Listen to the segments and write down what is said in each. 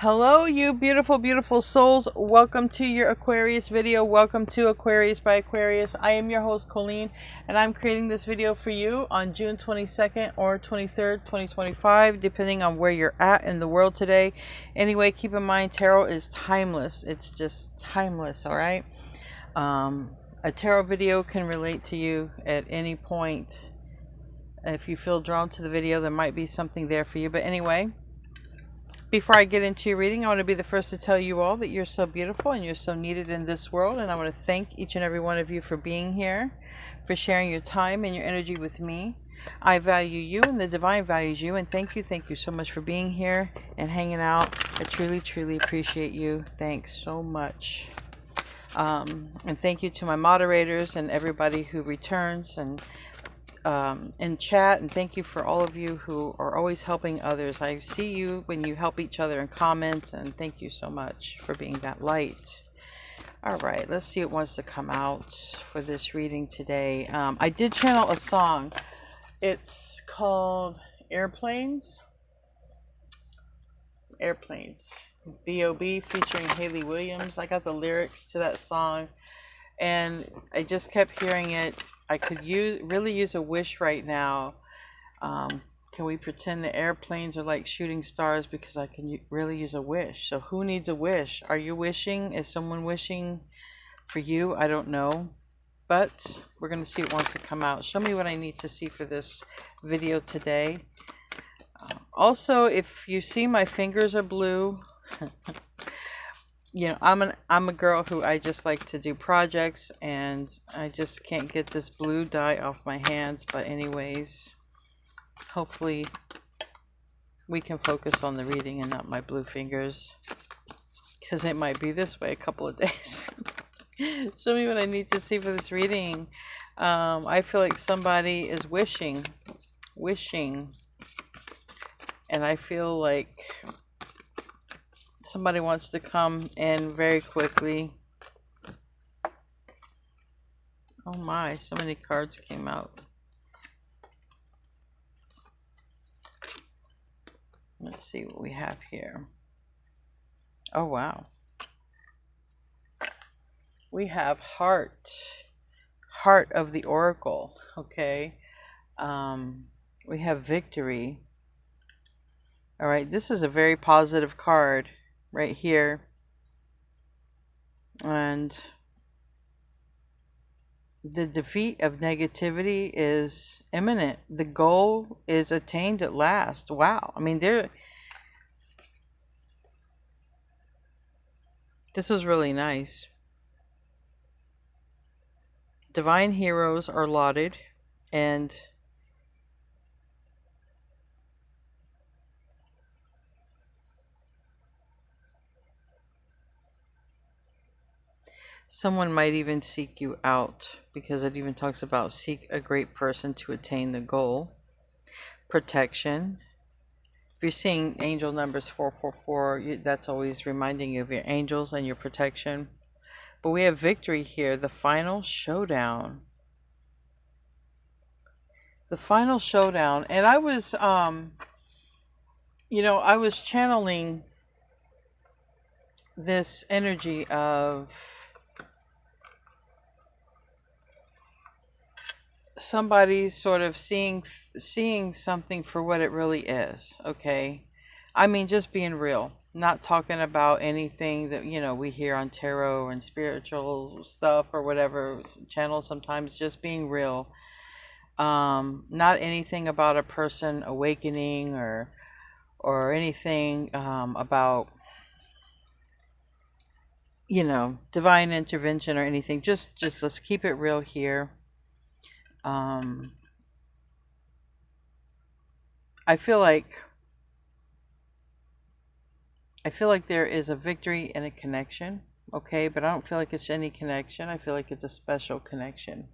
Hello, you beautiful, beautiful souls. Welcome to your Aquarius video. Welcome to Aquarius by Aquarius. I am your host, Colleen, and I'm creating this video for you on June 22nd or 23rd, 2025, depending on where you're at in the world today. Anyway, keep in mind, tarot is timeless. It's just timeless, all right? A tarot video can relate to you at any point. If you feel drawn to the video, there might be something there for you. But anyway, before I get into your reading, I want to be the first to tell you all that you're so beautiful and you're so needed in this world. And I want to thank each and every one of you for being here, for sharing your time and your energy with me. I value you and the divine values you. And thank you so much for being here and hanging out. I truly, truly appreciate you. Thanks so much. And thank you to my moderators and everybody who returns and in chat, and thank you for all of you who are always helping others. I see you when you help each other in comments, and thank you so much for being that light. All right, let's see what wants to come out for this reading today. I did channel a song. It's called Airplanes. B.O.B. featuring Haley Williams. I got the lyrics to that song and I just kept hearing it. I could really use a wish right now. Can we pretend the airplanes are like shooting stars, because I can really use a wish. So who needs a wish? Are you wishing? Is someone wishing for you? I don't know. But we're going to see what wants to come out. Show me what I need to see for this video today. Also, if you see my fingers are blue, you know, I'm a girl who I just like to do projects, and I just can't get this blue dye off my hands. But anyways, hopefully we can focus on the reading and not my blue fingers, because it might be this way a couple of days. Show me what I need to see for this reading. I feel like somebody is wishing, and I feel like somebody wants to come in very quickly. Oh my, so many cards came out. Let's see what we have here. Oh wow. We have Heart of the Oracle, okay? We have Victory. All right, this is a very positive card right here, and the defeat of negativity is imminent. The goal is attained at last. Wow. I mean, this is really nice. Divine heroes are lauded, and someone might even seek you out, because it even talks about seek a great person to attain the goal. Protection. If you're seeing angel numbers 444, that's always reminding you of your angels and your protection. But we have victory here, the final showdown. The final showdown. And I was, you know, I was channeling this energy of somebody sort of seeing something for what it really is, okay? I mean, just being real, not talking about anything that, you know, we hear on tarot and spiritual stuff or whatever channels sometimes. Just being real. Not anything about a person awakening or anything about, you know, divine intervention or anything. Just let's keep it real here. I feel like there is a victory and a connection, okay? But I don't feel like it's any connection. I feel like it's a special connection.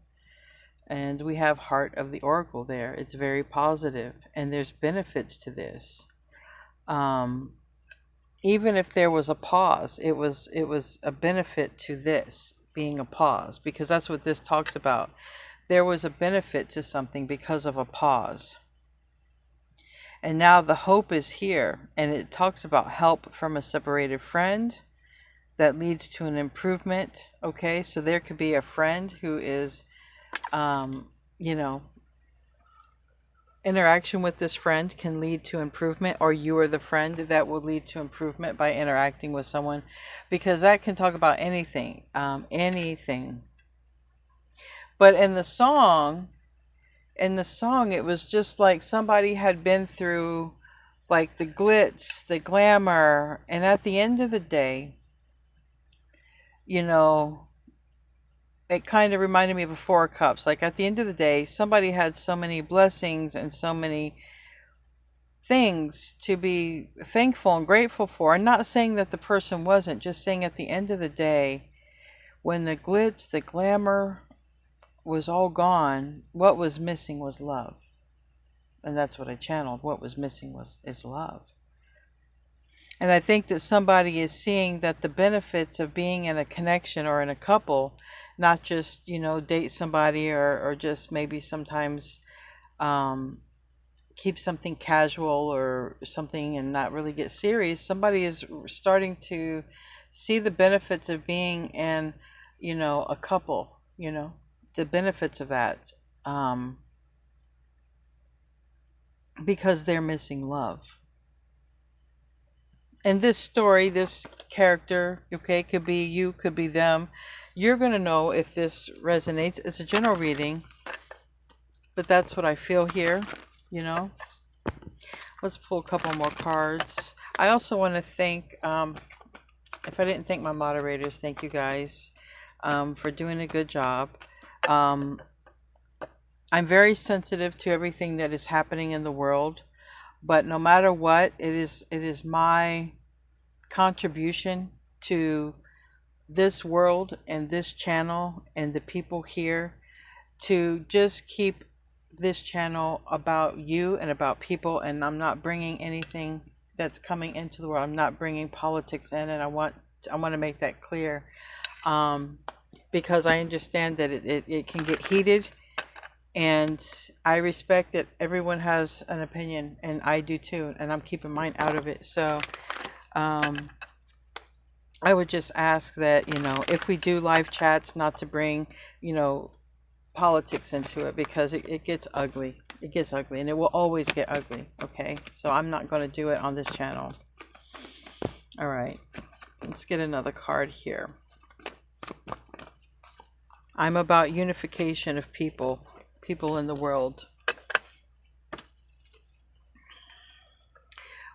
And we have Heart of the Oracle there. It's very positive, and there's benefits to this. Even if there was a pause, it was a benefit to this being a pause, because that's what this talks about. There was a benefit to something because of a pause. And now the hope is here, and it talks about help from a separated friend that leads to an improvement. Okay, so there could be a friend who is, you know, interaction with this friend can lead to improvement, or you are the friend that will lead to improvement by interacting with someone, because that can talk about anything, anything. But in the song, it was just like somebody had been through like the glitz, the glamour, and at the end of the day, you know, it kind of reminded me of a Four of Cups. Like at the end of the day, somebody had so many blessings and so many things to be thankful and grateful for. I'm not saying that the person wasn't, just saying at the end of the day, when the glitz, the glamour was all gone, what was missing was love. And that's what I channeled. What was missing is love. And I think that somebody is seeing that the benefits of being in a connection or in a couple, not just, you know, date somebody or just maybe sometimes keep something casual or something and not really get serious. Somebody is starting to see the benefits of being in, you know, a couple, you know, the benefits of that, because they're missing love. And this story, this character, okay, could be you, could be them. You're going to know if this resonates. It's a general reading, but that's what I feel here, you know. Let's pull a couple more cards. I also want to thank, if I didn't thank my moderators, thank you guys for doing a good job. I'm very sensitive to everything that is happening in the world, but no matter what, it is my contribution to this world and this channel and the people here to just keep this channel about you and about people. And I'm not bringing anything that's coming into the world. I'm not bringing politics in, and I want to make that clear, because I understand that it can get heated, and I respect that everyone has an opinion, and I do too, and I'm keeping mine out of it. So I would just ask that, you know, if we do live chats, not to bring, you know, politics into it, because it gets ugly. It gets ugly, and it will always get ugly. Okay, so I'm not going to do it on this channel. All right, let's get another card here. I'm about unification of people in the world.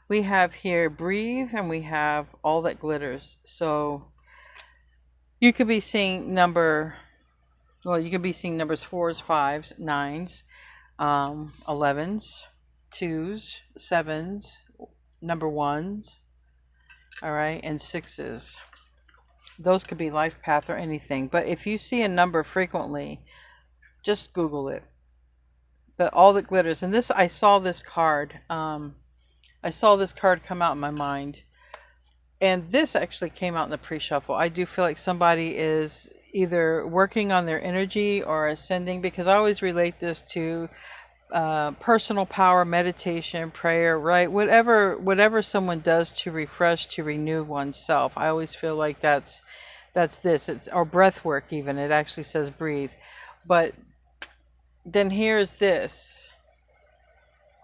We have here breathe, and we have all that glitters. So you could be seeing numbers 4s, 5s, 9s, 11s, 2s, 7s, number 1s, all right, and 6s. Those could be life path or anything. But if you see a number frequently, just Google it. But all that glitters. And this, I saw this card. I saw this card come out in my mind. And this actually came out in the pre-shuffle. I do feel like somebody is either working on their energy or ascending, because I always relate this to personal power, meditation, prayer, right? Whatever someone does to refresh, to renew oneself. I always feel like that's this. It's, or breath work even. It actually says breathe. But then here's this.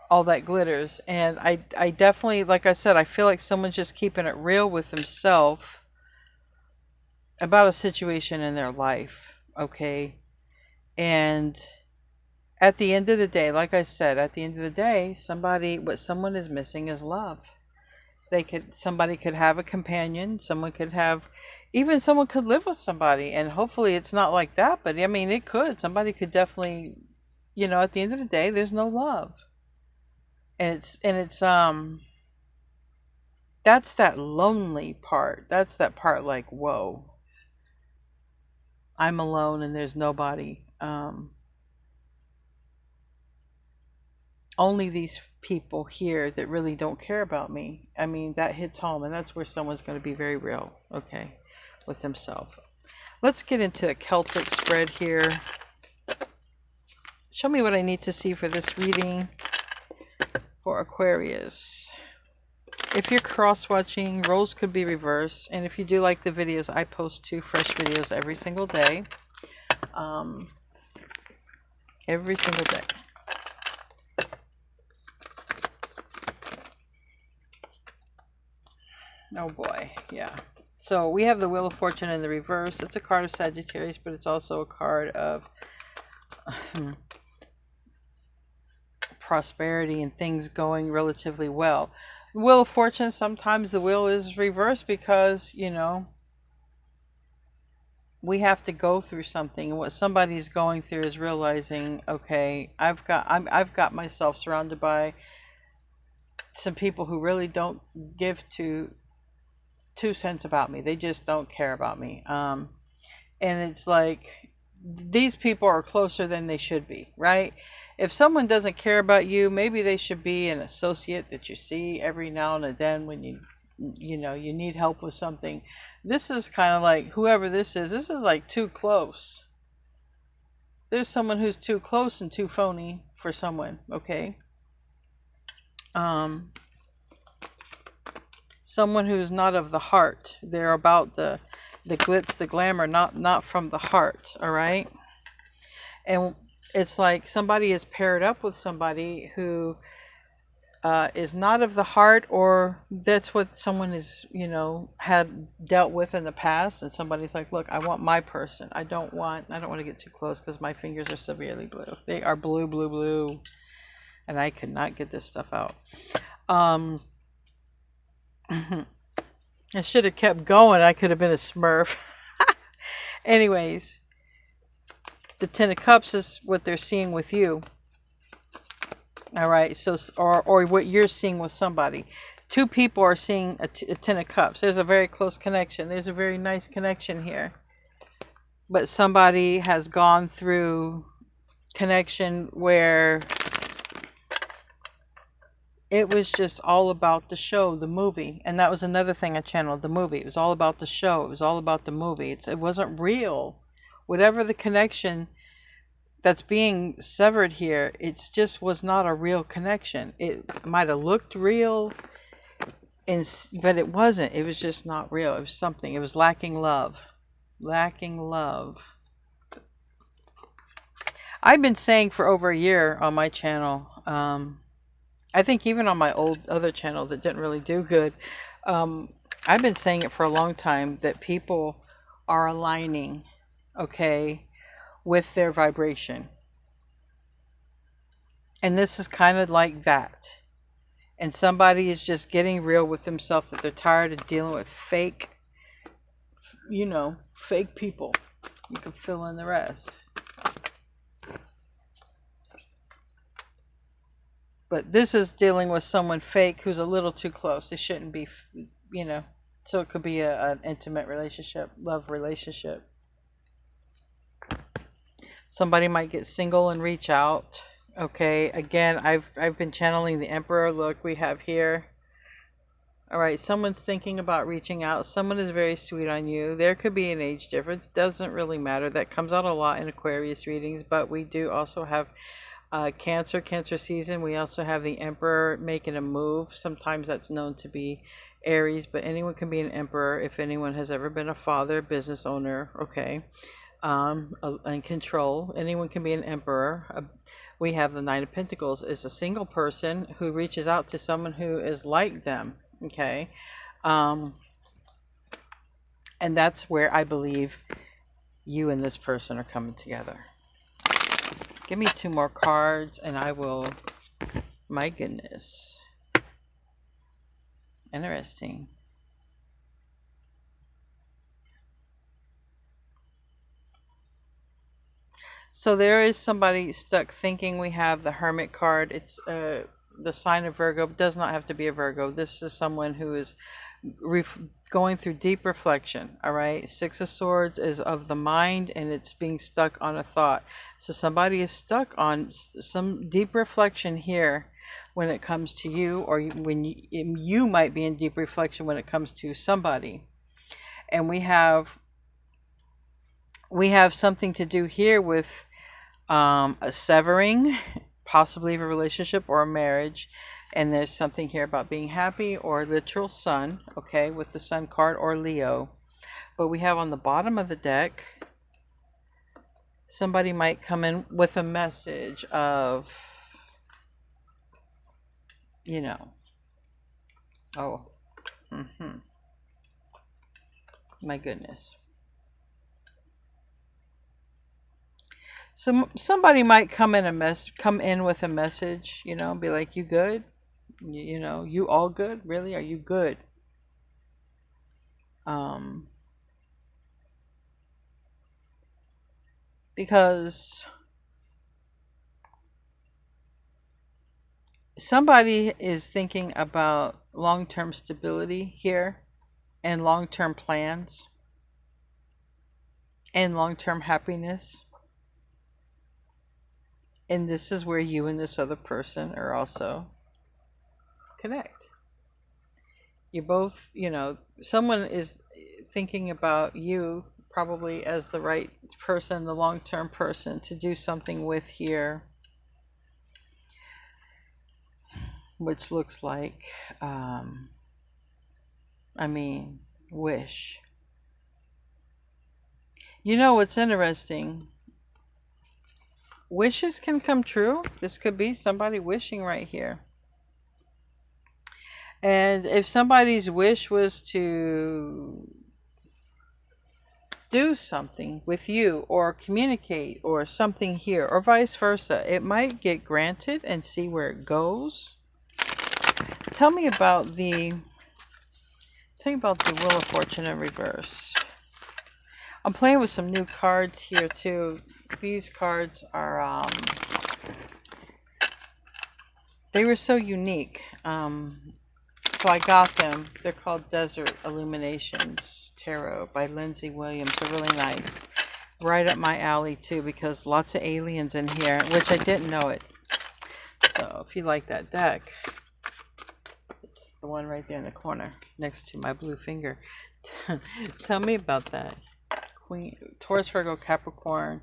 All that glitters. And I definitely, like I said, I feel like someone's just keeping it real with themselves about a situation in their life, okay? And at the end of the day, like I said, at the end of the day, what someone is missing is love. Somebody could have a companion, someone could live with somebody, and hopefully it's not like that, but I mean, it could. Somebody could definitely, you know, at the end of the day, there's no love. And it's that's that lonely part. That's that part like, whoa, I'm alone and there's nobody. Only these people here that really don't care about me. I mean, that hits home, and that's where someone's going to be very real, okay, with themselves. Let's get into a Celtic spread here. Show me what I need to see for this reading. for Aquarius. If you're cross-watching, roles could be reversed. And if you do like the videos, I post 2 fresh videos every single day. Every single day. Oh boy, yeah. So we have the Wheel of Fortune in the reverse. It's a card of Sagittarius, but it's also a card of prosperity and things going relatively well. Wheel of Fortune, sometimes the wheel is reversed because, you know, we have to go through something, and what somebody's going through is realizing, okay, I've got myself surrounded by some people who really don't give 2 cents about me. They just don't care about me. And it's like, these people are closer than they should be, right? If someone doesn't care about you, maybe they should be an associate that you see every now and then when you know you need help with something. This is kind of like, whoever this is like too close. There's someone who's too close and too phony for someone, okay? Someone who's not of the heart. They're about the glitz, the glamour, not from the heart, all right? And it's like somebody is paired up with somebody who is not of the heart, or that's what someone is, you know, had dealt with in the past, and somebody's like, look, I want my person. I don't want to get too close because my fingers are severely blue. They are blue, blue, blue, and I could not get this stuff out. I should have kept going. I could have been a Smurf. Anyways, the Ten of Cups is what they're seeing with you. All right, so or what you're seeing with somebody. 2 people are seeing a Ten of Cups. There's a very close connection. There's a very nice connection here. But somebody has gone through connection where it was just all about the show, the movie. And that was another thing I channeled, the movie. It was all about the show. It was all about the movie. It wasn't real. Whatever the connection that's being severed here, it just was not a real connection. It might have looked real, but it wasn't. It was just not real. It was something. It was lacking love. Lacking love. I've been saying for over a year on my channel, I think even on my other channel that didn't really do good, I've been saying it for a long time, that people are aligning, okay, with their vibration. And this is kind of like that. And somebody is just getting real with themselves, that they're tired of dealing with fake, you know, fake people. You can fill in the rest. But this is dealing with someone fake who's a little too close. They shouldn't be, you know. So it could be an intimate relationship, love relationship. Somebody might get single and reach out. Okay, again, I've been channeling the Emperor. Look, we have here. All right, someone's thinking about reaching out. Someone is very sweet on you. There could be an age difference. Doesn't really matter. That comes out a lot in Aquarius readings, but we do also have Cancer season. We also have the Emperor making a move. Sometimes that's known to be Aries, but anyone can be an Emperor if anyone has ever been a father, business owner, okay, and control. Anyone can be an Emperor. We have the Knight of Pentacles is a single person who reaches out to someone who is like them, okay, and that's where I believe you and this person are coming together. Give me 2 more cards and I will... My goodness. Interesting. So there is somebody stuck thinking. We have the Hermit card. It's the sign of Virgo. It does not have to be a Virgo. This is someone who is going through deep reflection. All right, 6 of Swords is of the mind, and it's being stuck on a thought. So somebody is stuck on some deep reflection here when it comes to you, or when you might be in deep reflection when it comes to somebody. And we have something to do here with a severing, possibly of a relationship or a marriage. And there's something here about being happy or literal sun, okay, with the sun card, or Leo. But we have on the bottom of the deck, somebody might come in with a message of, you know, oh, my goodness. Somebody might come in with a message, you know, be like, you good? You know, you all good? Really? Are you good? Because somebody is thinking about long-term stability here, and long-term plans, and long-term happiness. And this is where you and this other person are also connect. You both, you know, someone is thinking about you probably as the right person, the long-term person to do something with here, which looks like, I mean, wish. You know what's interesting? Wishes can come true. This could be somebody wishing right here. And if somebody's wish was to do something with you or communicate or something here, or vice versa, it might get granted, and see where it goes. Tell me about the Wheel of Fortune in reverse. I'm playing with some new cards here too. These cards are they were so unique. So I got them. They're called Desert Illuminations Tarot by Lindsay Williams. They're really nice. Right up my alley too, because lots of aliens in here, which I didn't know it. So if you like that deck, it's the one right there in the corner next to my blue finger. Tell me about that. Queen, Taurus, Virgo, Capricorn.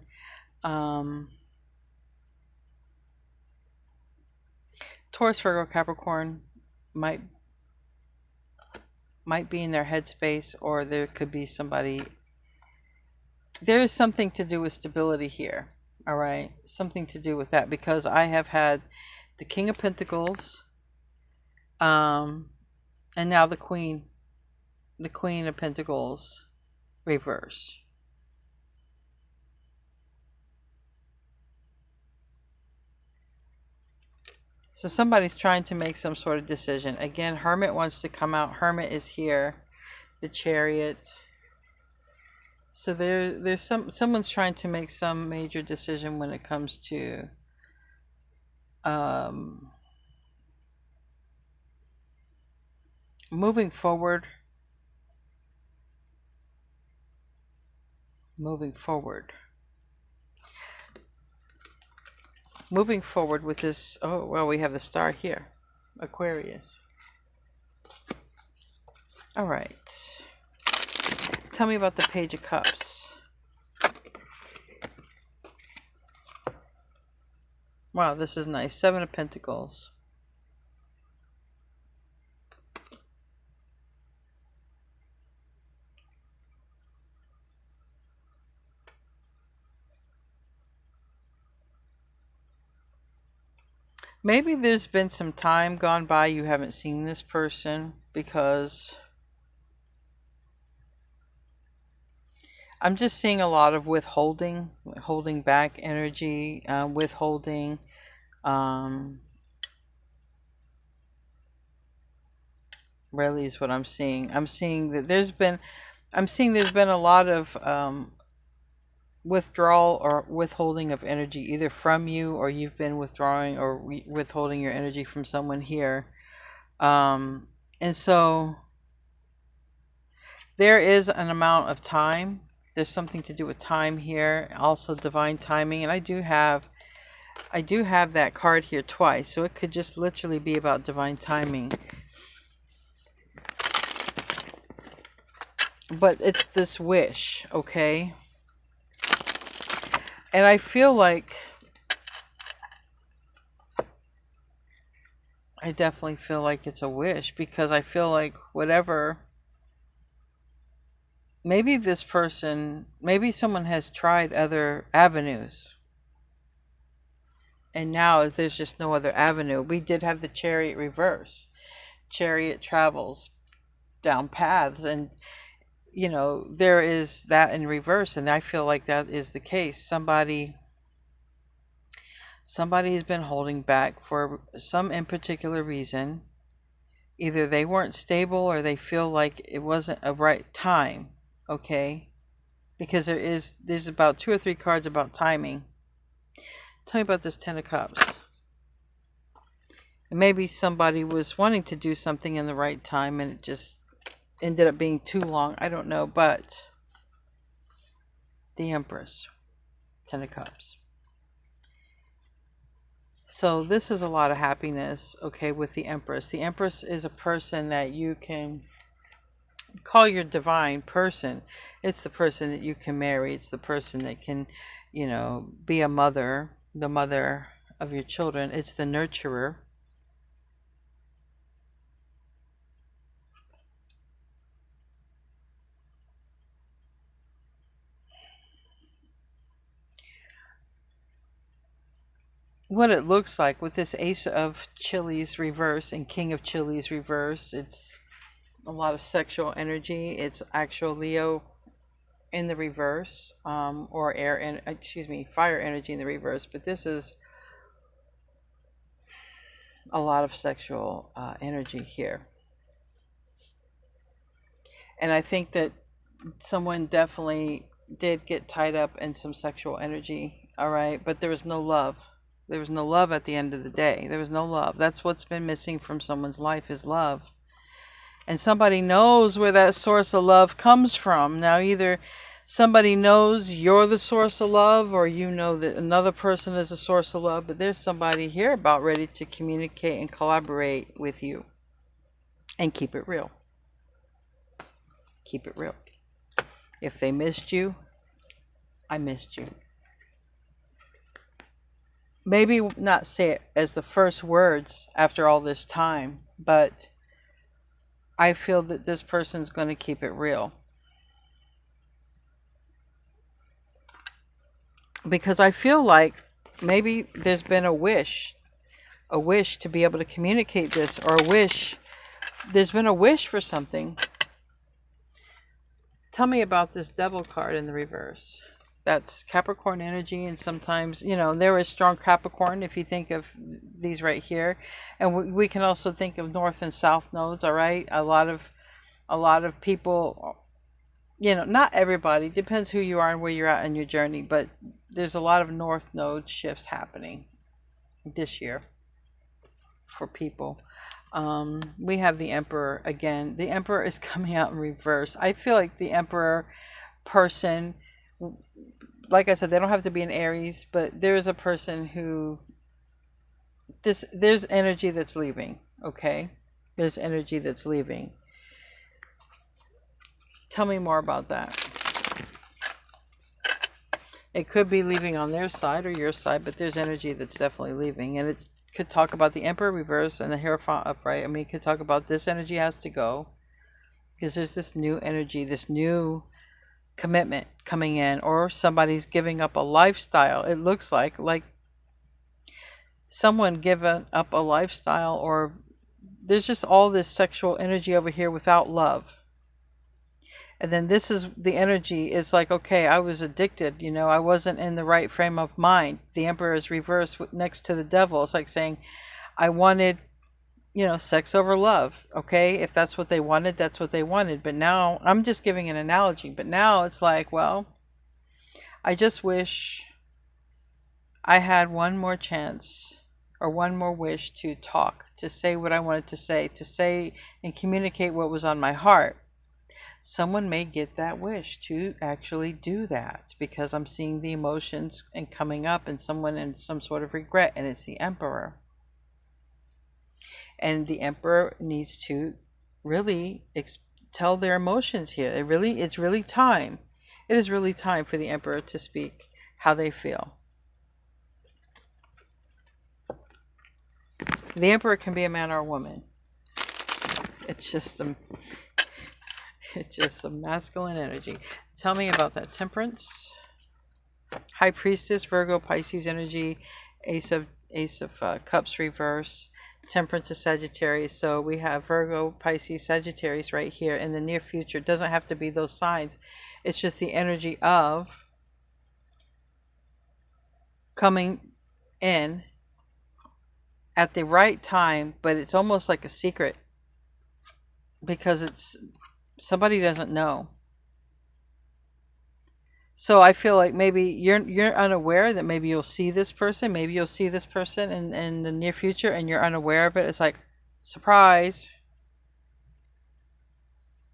Taurus, Virgo, Capricorn might be in their headspace, or there could be somebody. There is something to do with stability here. All right, something to do with that, because I have had the King of Pentacles, and now the Queen of Pentacles reverse. So somebody's trying to make some sort of decision. Again, Hermit wants to come out. Hermit is here. The Chariot. So there's someone's trying to make some major decision when it comes to moving forward. Moving forward with this. Oh, well, we have the star here. Aquarius. All right. Tell me about the Page of Cups. Wow, this is nice. 7 of Pentacles. Maybe there's been some time gone by you haven't seen this person, because I'm just seeing a lot of withholding, holding back energy, withholding. Really is what I'm seeing. I'm seeing there's been a lot of withdrawal or withholding of energy, either from you, or you've been withdrawing or withholding your energy from someone here. And so there is an amount of time. There's something to do with time here, also divine timing. And I do have that card here twice, so it could just literally be about divine timing. But it's this wish, okay? And I feel like I definitely feel like it's a wish, because I feel like whatever, maybe this person, maybe someone has tried other avenues, and now there's just no other avenue. We did have the Chariot reverse. Chariot travels down paths, and you know, there is that in reverse, and I feel like that is the case. Somebody has been holding back for some in particular reason. Either they weren't stable, or they feel like it wasn't a right time, okay? Because there's about 2 or 3 cards about timing. Tell me about this Ten of Cups. And maybe somebody was wanting to do something in the right time, and it just ended up being too long. I don't know, but the Empress, Ten of Cups. So this is a lot of happiness, okay, with the Empress. The Empress is a person that you can call your divine person. It's the person that you can marry. It's the person that can, you know, be a mother, the mother of your children. It's the nurturer. What it looks like with this Ace of Chilies reverse and King of Chilies reverse, it's a lot of sexual energy. It's actual Leo in the reverse, or air and fire energy in the reverse. But this is a lot of sexual energy here, and I think that someone definitely did get tied up in some sexual energy. All right, but there was no love. There was no love at the end of the day. There was no love. That's what's been missing from someone's life, is love. And somebody knows where that source of love comes from. Now, either somebody knows you're the source of love, or you know that another person is a source of love, but there's somebody here about ready to communicate and collaborate with you and keep it real. Keep it real. If they missed you, I missed you. Maybe not say it as the first words after all this time, but I feel that this person's going to keep it real. Because I feel like maybe there's been a wish to be able to communicate this, or there's been a wish for something. Tell me about this Devil card in the reverse. That's Capricorn energy, and sometimes, you know, there is strong Capricorn if you think of these right here. And we can also think of North and South nodes, all right? A lot of people, you know, not everybody, depends who you are and where you're at in your journey, but there's a lot of North node shifts happening this year for people. We have the Emperor again. The Emperor is coming out in reverse. I feel like the Emperor person, like I said, they don't have to be an Aries, but there is a person who there's energy that's leaving, okay? There's energy that's leaving. Tell me more about that. It could be leaving on their side or your side, but there's energy that's definitely leaving. And it could talk about the Emperor reverse and the Hierophant upright. I mean, it could talk about this energy has to go, because there's this new energy, this new commitment coming in, or somebody's giving up a lifestyle. It looks like someone giving up a lifestyle, or there's just all this sexual energy over here without love. And then this is the energy. It's like, okay, I was addicted, you know, I wasn't in the right frame of mind. The Emperor is reversed next to the Devil. It's like saying, I wanted, you know, sex over love. Okay, if that's what they wanted, that's what they wanted. But now, I'm just giving an analogy, but now it's like, well, I just wish I had one more chance or one more wish to talk, to say what I wanted to say and communicate what was on my heart. Someone may get that wish to actually do that, because I'm seeing the emotions and coming up, and someone in some sort of regret, and it's the Emperor. And the Emperor needs to really tell their emotions here. It's really time. It is really time for the Emperor to speak how they feel. The Emperor can be a man or a woman. It's just a masculine energy. Tell me about that. Temperance, High Priestess, Virgo, Pisces energy, Ace of Cups reverse, Temperance is Sagittarius. So we have Virgo, Pisces, Sagittarius right here in the near future. It doesn't have to be those signs. It's just the energy of coming in at the right time, but it's almost like a secret because it's somebody doesn't know. So I feel like maybe you're unaware that maybe you'll see this person. Maybe you'll see this person in the near future and you're unaware of it. It's like, surprise.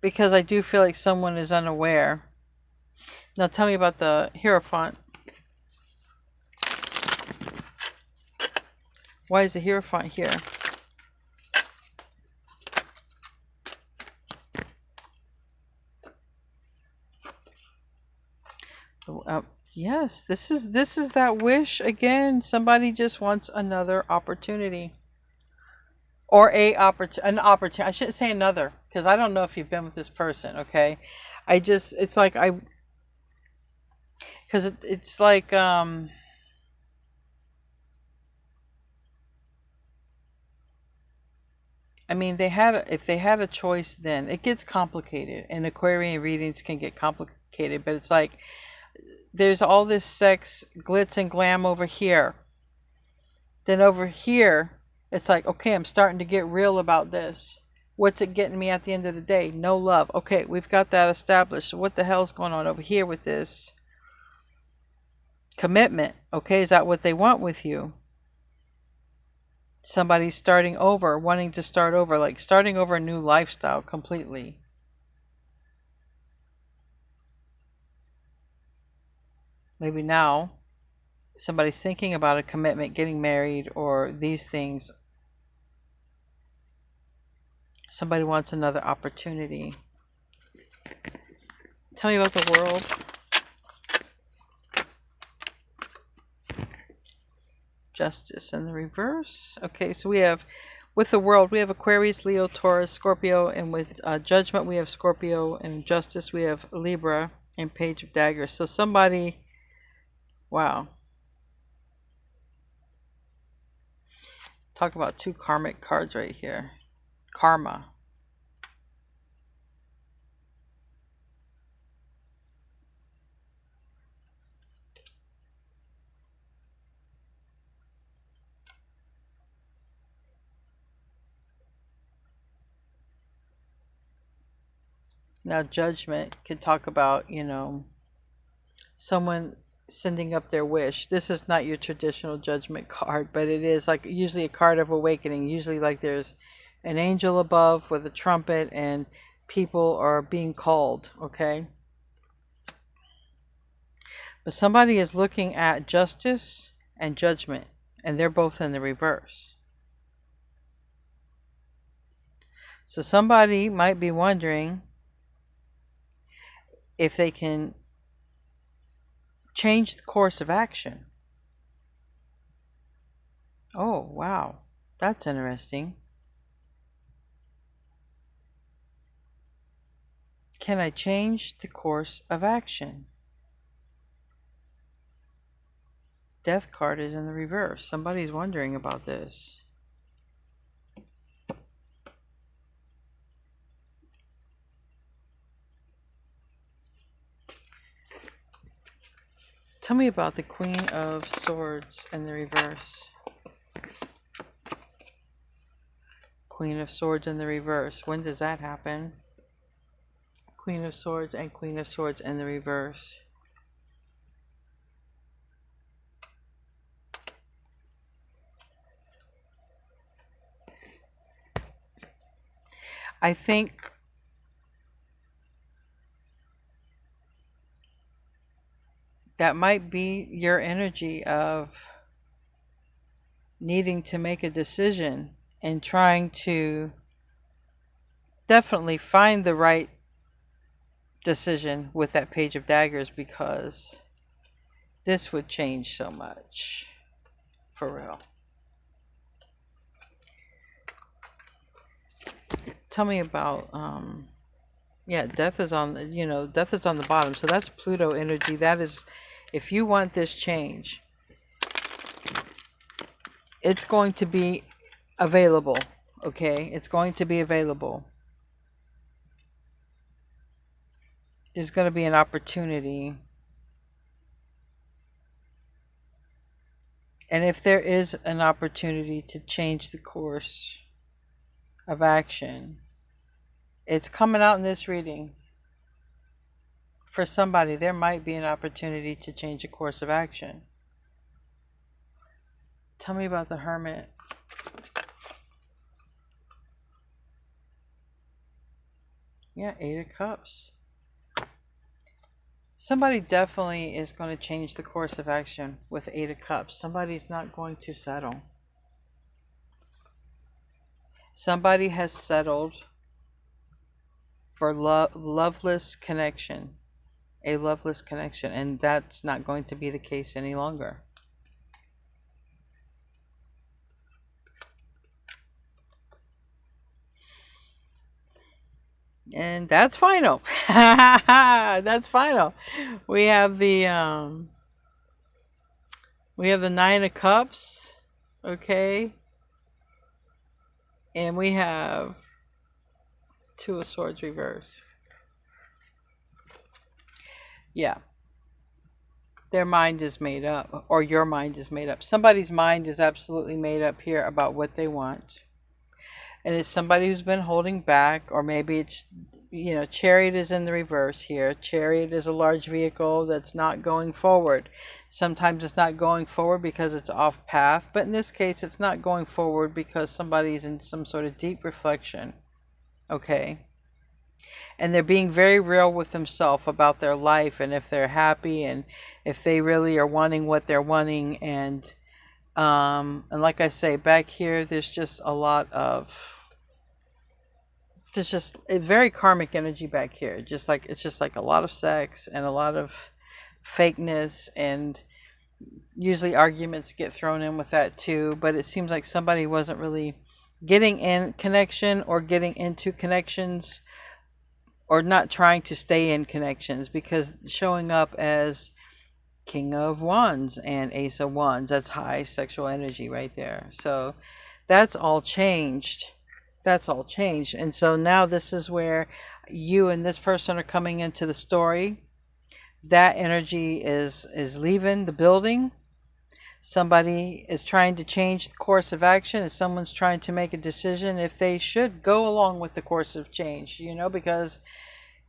Because I do feel like someone is unaware. Now tell me about the Hierophant. Why is the Hierophant here? Yes, this is that wish again. Somebody just wants another opportunity, or an opportunity. I shouldn't say another because I don't know if you've been with this person. Okay, it's like because it's like I mean, if they had a choice, then it gets complicated, and Aquarian readings can get complicated. But it's like there's all this sex, glitz and glam over here. Then over here, it's like, okay, I'm starting to get real about this. What's it getting me at the end of the day? No love. Okay, we've got that established. So what the hell's going on over here with this commitment? Okay, is that what they want with you? Somebody's starting over, wanting to start over, like starting over a new lifestyle completely. Maybe now somebody's thinking about a commitment, getting married, or these things. Somebody wants another opportunity. Tell me about the World. Justice in the reverse. Okay, so we have, with the World, we have Aquarius, Leo, Taurus, Scorpio, and with Judgment, we have Scorpio, and Justice, we have Libra, and Page of Daggers. So somebody, wow. Talk about two karmic cards right here. Karma. Now, Judgment can talk about, someone sending up their wish. This is not your traditional Judgment card, but it is like usually a card of awakening. Usually like there's an angel above with a trumpet and people are being called, okay? But somebody is looking at Justice and Judgment, and they're both in the reverse. So somebody might be wondering if they can change the course of action. Oh, wow. That's interesting. Can I change the course of action? Death card is in the reverse. Somebody's wondering about this. Tell me about the Queen of Swords in the reverse. Queen of Swords in the reverse. When does that happen? Queen of Swords and Queen of Swords in the reverse. I think that might be your energy of needing to make a decision and trying to definitely find the right decision with that Page of Daggers, because this would change so much, for real. Tell me about, yeah, death is on, death is on the bottom. So that's Pluto energy. That is, if you want this change, it's going to be available. Okay, it's going to be available. There's going to be an opportunity. And if there is an opportunity to change the course of action, it's coming out in this reading. For somebody, there might be an opportunity to change a course of action. Tell me about the Hermit. Yeah, Eight of Cups. Somebody definitely is going to change the course of action with Eight of Cups. Somebody's not going to settle. Somebody has settled for loveless connection. A loveless connection. And that's not going to be the case any longer. And that's final. That's final. We have the Nine of Cups, okay? And we have Two of Swords reverse. Yeah. Their mind is made up, or your mind is made up. Somebody's mind is absolutely made up here about what they want. And it's somebody who's been holding back, or maybe it's, Chariot is in the reverse here. Chariot is a large vehicle that's not going forward. Sometimes it's not going forward because it's off path, but in this case it's not going forward because somebody's in some sort of deep reflection. Okay? And they're being very real with themselves about their life, and if they're happy, and if they really are wanting what they're wanting. And like I say, back here, there's just a lot of, there's just a very karmic energy back here. It's just like a lot of sex and a lot of fakeness, and usually arguments get thrown in with that too. But it seems like somebody wasn't really getting in connection, or getting into connections, or not trying to stay in connections, because showing up as King of Wands and Ace of Wands, that's high sexual energy right there. So that's all changed. That's all changed. And so now this is where you and this person are coming into the story. That energy is leaving the building. Somebody is trying to change the course of action, and someone's trying to make a decision if they should go along with the course of change, because,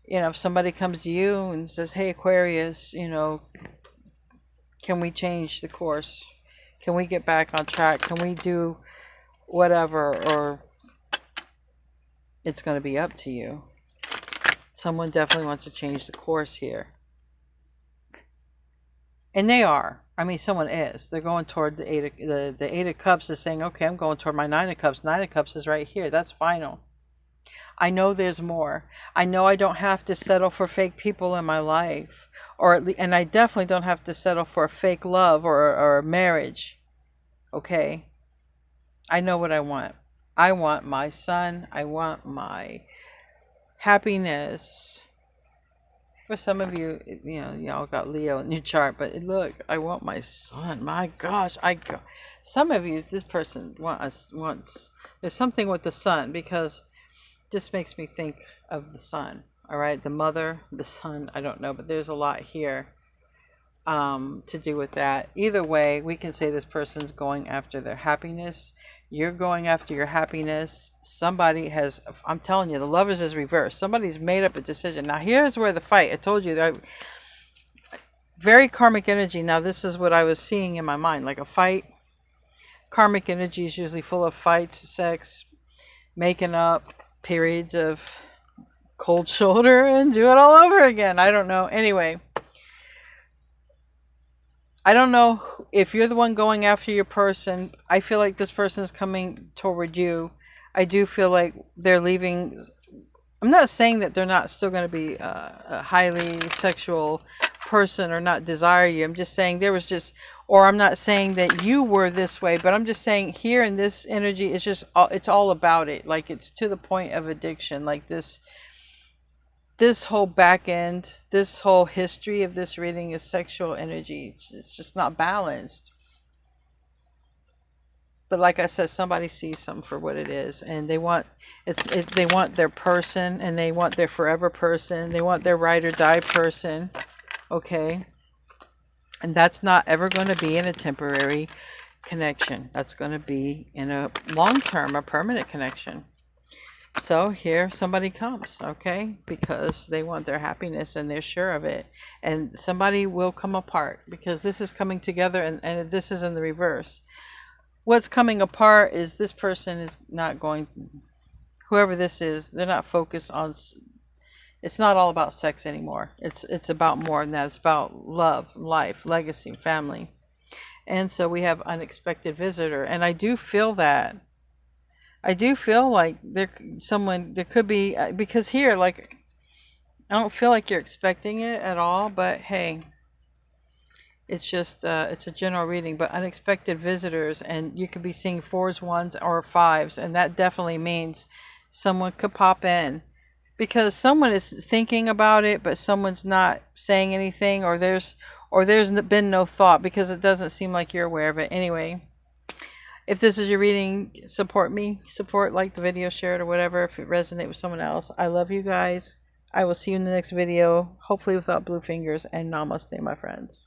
if somebody comes to you and says, hey, Aquarius, can we change the course? Can we get back on track? Can we do whatever? Or it's going to be up to you. Someone definitely wants to change the course here. And they are. I mean, someone is. They're going toward the Eight of Cups is saying, okay, I'm going toward my Nine of Cups. Nine of Cups is right here. That's final. I know there's more. I know I don't have to settle for fake people in my life. And I definitely don't have to settle for a fake love or a marriage. Okay? I know what I want. I want my son. I want my happiness. For some of you, y'all got Leo in your chart, but look, I want my son. My gosh, some of you, this person wants. There's something with the sun, because this makes me think of the sun. All right, the mother, the son. I don't know, but there's a lot here to do with that. Either way, we can say this person's going after their happiness. You're going after your happiness. Somebody has, I'm telling you, the Lovers is reversed. Somebody's made up a decision. Now, here's where the fight, I told you, that very karmic energy. Now, this is what I was seeing in my mind, like a fight. Karmic energy is usually full of fights, sex, making up, periods of cold shoulder, and do it all over again. I don't know. Anyway, I don't know if you're the one going after your person. I feel like this person is coming toward you. I do feel like they're leaving I'm not saying that they're not still going to be a highly sexual person or not desire you. I'm just saying there was just, or I'm not saying that you were this way, but I'm just saying here in this energy, it's just, it's all about it. Like it's to the point of addiction. Like this whole back end, this whole history of this reading is sexual energy. It's just not balanced. But like I said, somebody sees something for what it is, and they want they want their person, and they want their forever person. They want their ride or die person. Okay, and that's not ever going to be in a temporary connection. That's going to be in a long term, a permanent connection. So here somebody comes, okay, because they want their happiness and they're sure of it, and somebody will come apart because this is coming together, and this is in the reverse. What's coming apart is this person is not going, whoever this is, they're not focused on, it's not all about sex anymore. It's about more than that. It's about love, life, legacy, family. And so we have unexpected visitor, and I do feel that. I do feel like there could be, because here, like, I don't feel like you're expecting it at all, but hey, it's just, it's a general reading, but unexpected visitors, and you could be seeing 4s, 1s, or 5s, and that definitely means someone could pop in because someone is thinking about it, but someone's not saying anything, or there's been no thought because it doesn't seem like you're aware of it. Anyway, if this is your reading, support me, like the video, share it, or whatever if it resonates with someone else. I love you guys. I will see you in the next video, hopefully without blue fingers, and namaste, my friends.